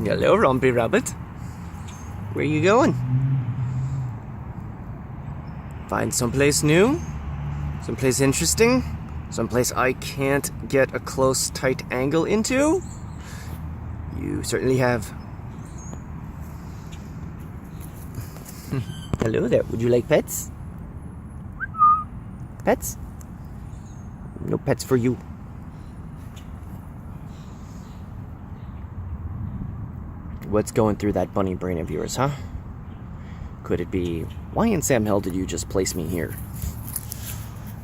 Hello, Rompy Rabbit. Where you going? Find someplace new? Someplace interesting? Someplace I can't get a close, tight angle into? You certainly have. Hello there. Would you like pets? Pets? No pets for you. What's going through that bunny brain of yours, huh? Could it be, why in Sam Hell did you just place me here?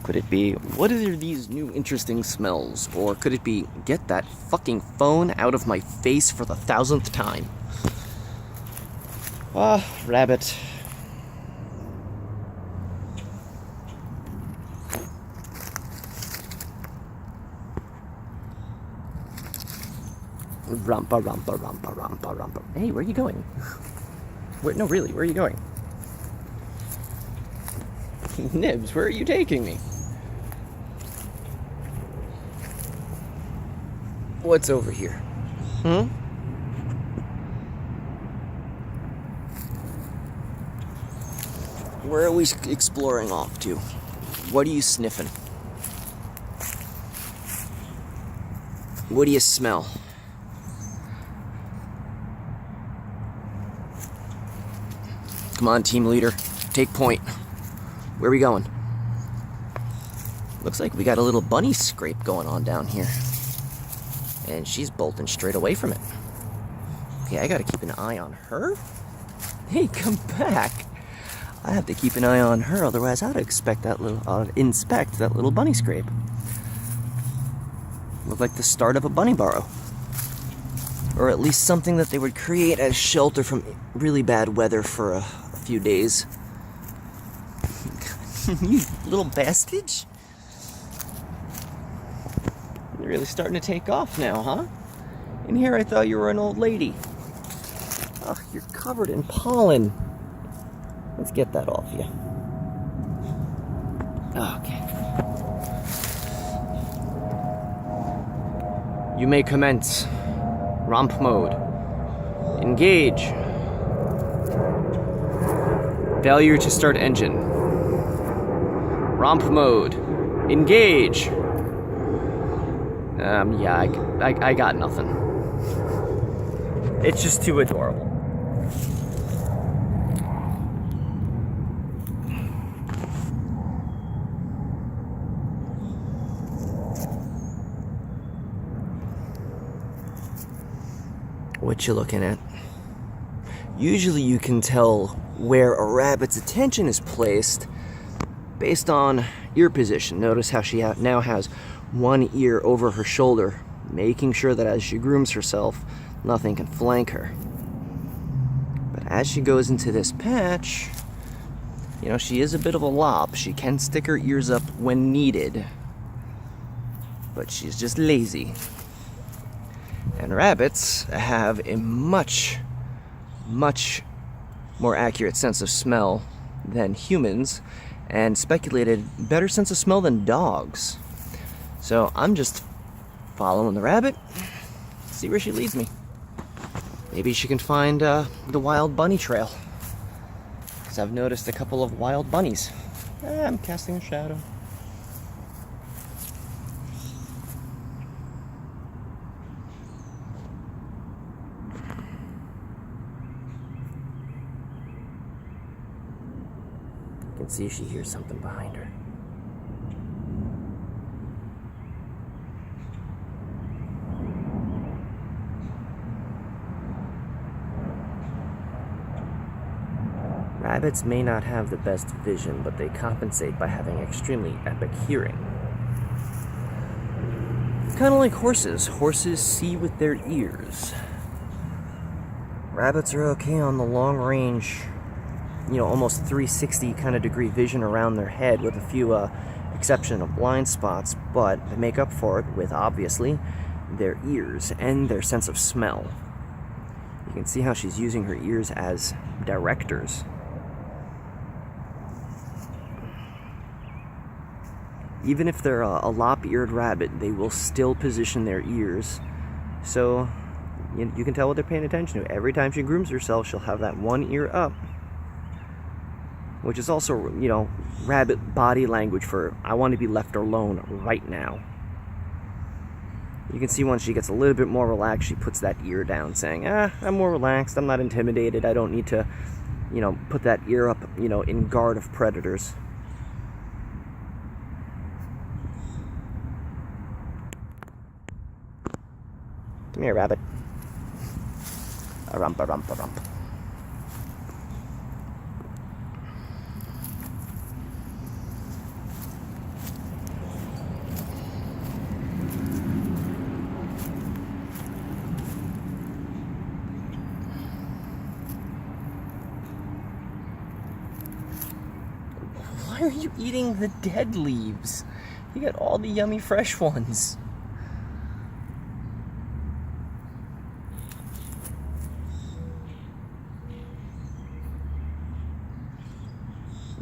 Could it be, what are these new interesting smells? Or could it be, get that fucking phone out of my face for the 1000th time? Ah, rabbit. Rompa, rompa, rompa, rompa, rompa. Hey, where are you going? Where, no, really, where are you going? Nibs, where are you taking me? What's over here? Where are we exploring off to? What are you sniffing? What do you smell? Come on, team leader. Take point. Where are we going? Looks like we got a little bunny scrape going on down here. And she's bolting straight away from it. Okay, I gotta keep an eye on her. Hey, come back. I have to keep an eye on her, otherwise I'd inspect that little bunny scrape. Looked like the start of a bunny burrow. Or at least something that they would create as shelter from really bad weather for a few days. You little bastard. You're really starting to take off now, huh? In here I thought you were an old lady. Ugh, you're covered in pollen. Let's get that off you. Okay. You may commence. Romp mode. Engage. Failure to start engine. Romp mode. Engage. Yeah, I got nothing. It's just too adorable. What you looking at? Usually you can tell where a rabbit's attention is placed based on ear position. Notice how she now has one ear over her shoulder, making sure that as she grooms herself, nothing can flank her. But as she goes into this patch, you know, she is a bit of a lop. She can stick her ears up when needed, but she's just lazy. And rabbits have a much, much more accurate sense of smell than humans, and speculated better sense of smell than dogs. So I'm just following the rabbit, see where she leads me. Maybe she can find the wild bunny trail, because I've noticed a couple of wild bunnies. I'm casting a shadow. I can see if she hears something behind her. Rabbits may not have the best vision, but they compensate by having extremely epic hearing. It's kind of like horses. Horses see with their ears. Rabbits are okay on the long range, you know, almost 360 kind of degree vision around their head with a few exception of blind spots, but they make up for it with, obviously, their ears and their sense of smell. You can see how she's using her ears as directors. Even if they're a lop-eared rabbit, they will still position their ears so You can tell what they're paying attention to. Every time she grooms herself, she'll have that one ear up, which is also, you know, rabbit body language for I want to be left alone right now. You can see once she gets a little bit more relaxed, she puts that ear down, saying, I'm more relaxed, I'm not intimidated, I don't need to, you know, put that ear up, you know, in guard of predators. Come here, rabbit. A rump, a rump, a rump. Why are you eating the dead leaves? You got all the yummy fresh ones.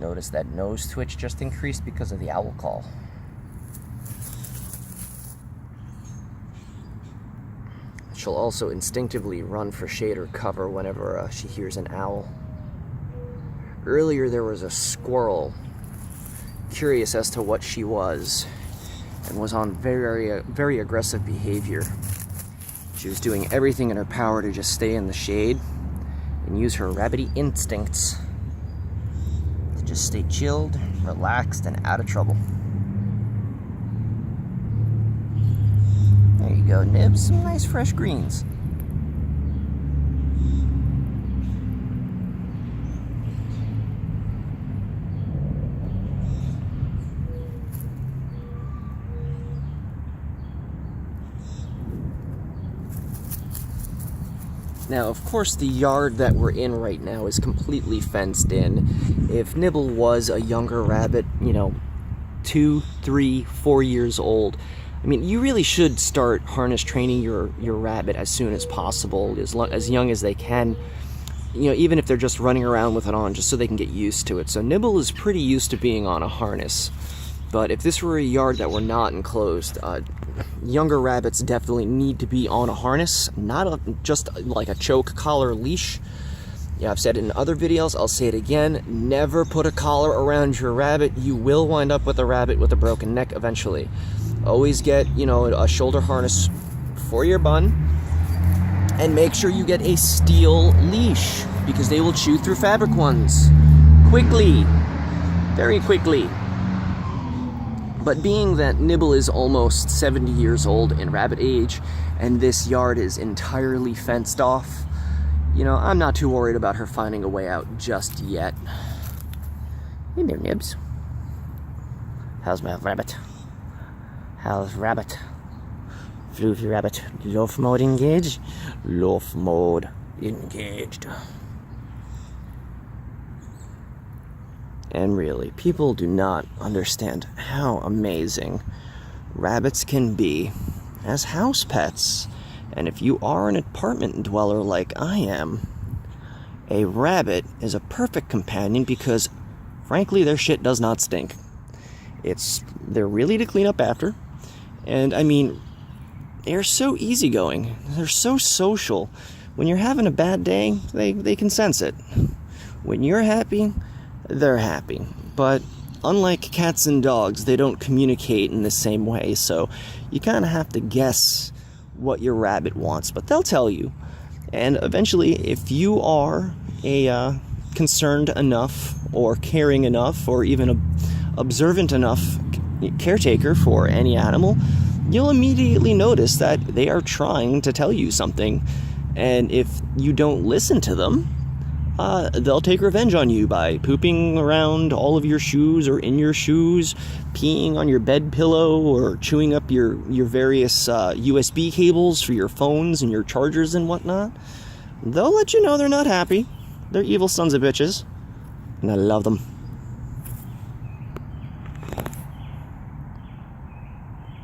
Notice that nose twitch just increased because of the owl call. She'll also instinctively run for shade or cover whenever she hears an owl. Earlier there was a squirrel, curious as to what she was, and was on very aggressive behavior. She was doing everything in her power to just stay in the shade and use her rabbity instincts to just stay chilled, relaxed, and out of trouble. There you go, Nibs. Some nice fresh greens. Now, of course, the yard that we're in right now is completely fenced in. If Nybble was a younger rabbit, you know, 2, 3, 4 years old, I mean, you really should start harness training your rabbit as soon as possible, as young as they can. You know, even if they're just running around with it on, just so they can get used to it. So Nybble is pretty used to being on a harness. But if this were a yard that were not enclosed, younger rabbits definitely need to be on a harness, not just like a choke collar leash. Yeah, I've said it in other videos, I'll say it again, never put a collar around your rabbit. You will wind up with a rabbit with a broken neck eventually. Always get, you know, a shoulder harness for your bun, and make sure you get a steel leash, because they will chew through fabric ones quickly, very quickly. But being that Nybble is almost 70 years old in rabbit age, and this yard is entirely fenced off, you know, I'm not too worried about her finding a way out just yet. Hey there, Nibs. How's my rabbit? How's rabbit? Floofy rabbit. Loaf mode engaged? Loaf mode engaged. And really, people do not understand how amazing rabbits can be as house pets. And if you are an apartment dweller like I am, a rabbit is a perfect companion because, frankly, their shit does not stink. They're really to clean up after. And, I mean, they're so easygoing. They're so social. When you're having a bad day, they can sense it. When you're happy, they're happy. But unlike cats and dogs, they don't communicate in the same way, so you kind of have to guess what your rabbit wants, but they'll tell you. And eventually, if you are a concerned enough or caring enough or even observant enough caretaker for any animal, you'll immediately notice that they are trying to tell you something. And if you don't listen to them, they'll take revenge on you by pooping around all of your shoes or in your shoes, peeing on your bed pillow, or chewing up your various USB cables for your phones and your chargers and whatnot. They'll let you know they're not happy. They're evil sons of bitches, and I love them.